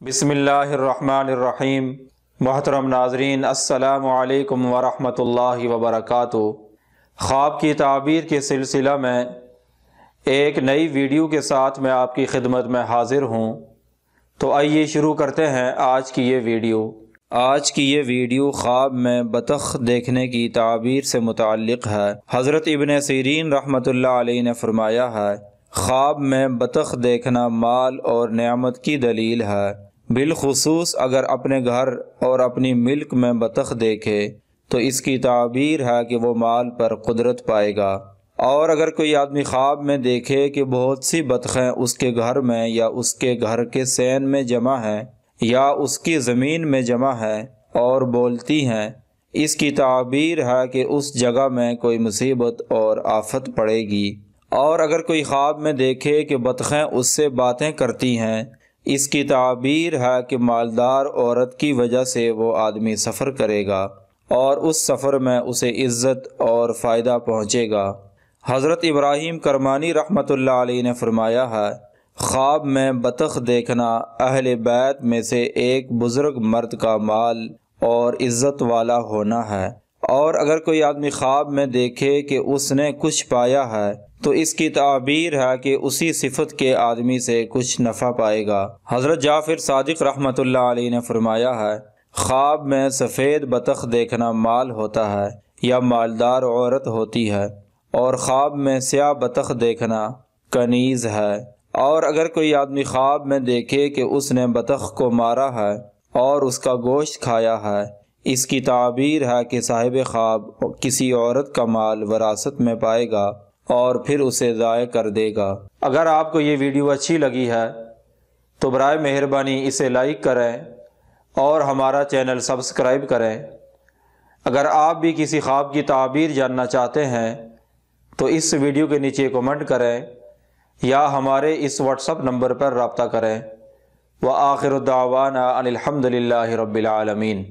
بسم اللہ الرحمن الرحیم۔ محترم ناظرین، السلام علیکم ورحمۃ اللہ وبرکاتہ۔ خواب کی تعبیر کے سلسلہ میں ایک نئی ویڈیو کے ساتھ میں آپ کی خدمت میں حاضر ہوں۔ تو آئیے شروع کرتے ہیں آج کی یہ ویڈیو۔ آج کی یہ ویڈیو خواب میں بطخ دیکھنے کی تعبیر سے متعلق ہے۔ حضرت ابن سیرین رحمۃ اللہ علیہ نے فرمایا ہے، خواب میں بطخ دیکھنا مال اور نعمت کی دلیل ہے۔ بالخصوص اگر اپنے گھر اور اپنی ملک میں بطخ دیکھے تو اس کی تعبیر ہے کہ وہ مال پر قدرت پائے گا۔ اور اگر کوئی آدمی خواب میں دیکھے کہ بہت سی بطخیں اس کے گھر میں یا اس کے گھر کے سین میں جمع ہیں یا اس کی زمین میں جمع ہے اور بولتی ہیں، اس کی تعبیر ہے کہ اس جگہ میں کوئی مصیبت اور آفت پڑے گی۔ اور اگر کوئی خواب میں دیکھے کہ بطخیں اس سے باتیں کرتی ہیں، اس کی تعبیر ہے کہ مالدار عورت کی وجہ سے وہ آدمی سفر کرے گا اور اس سفر میں اسے عزت اور فائدہ پہنچے گا۔ حضرت ابراہیم کرمانی رحمۃ اللہ علیہ نے فرمایا ہے، خواب میں بطخ دیکھنا اہل بیت میں سے ایک بزرگ مرد کا مال اور عزت والا ہونا ہے۔ اور اگر کوئی آدمی خواب میں دیکھے کہ اس نے کچھ پایا ہے تو اس کی تعبیر ہے کہ اسی صفت کے آدمی سے کچھ نفع پائے گا۔ حضرت جعفر صادق رحمۃ اللہ علیہ نے فرمایا ہے، خواب میں سفید بطخ دیکھنا مال ہوتا ہے یا مالدار عورت ہوتی ہے، اور خواب میں سیاہ بطخ دیکھنا کنیز ہے۔ اور اگر کوئی آدمی خواب میں دیکھے کہ اس نے بطخ کو مارا ہے اور اس کا گوشت کھایا ہے، اس کی تعبیر ہے کہ صاحب خواب کسی عورت کا مال وراثت میں پائے گا اور پھر اسے ضائع کر دے گا۔ اگر آپ کو یہ ویڈیو اچھی لگی ہے تو برائے مہربانی اسے لائک کریں اور ہمارا چینل سبسکرائب کریں۔ اگر آپ بھی کسی خواب کی تعبیر جاننا چاہتے ہیں تو اس ویڈیو کے نیچے کمنٹ کریں یا ہمارے اس واٹس ایپ نمبر پر رابطہ کریں۔ وآخر دعوانا ان الحمد للہ رب العالمین۔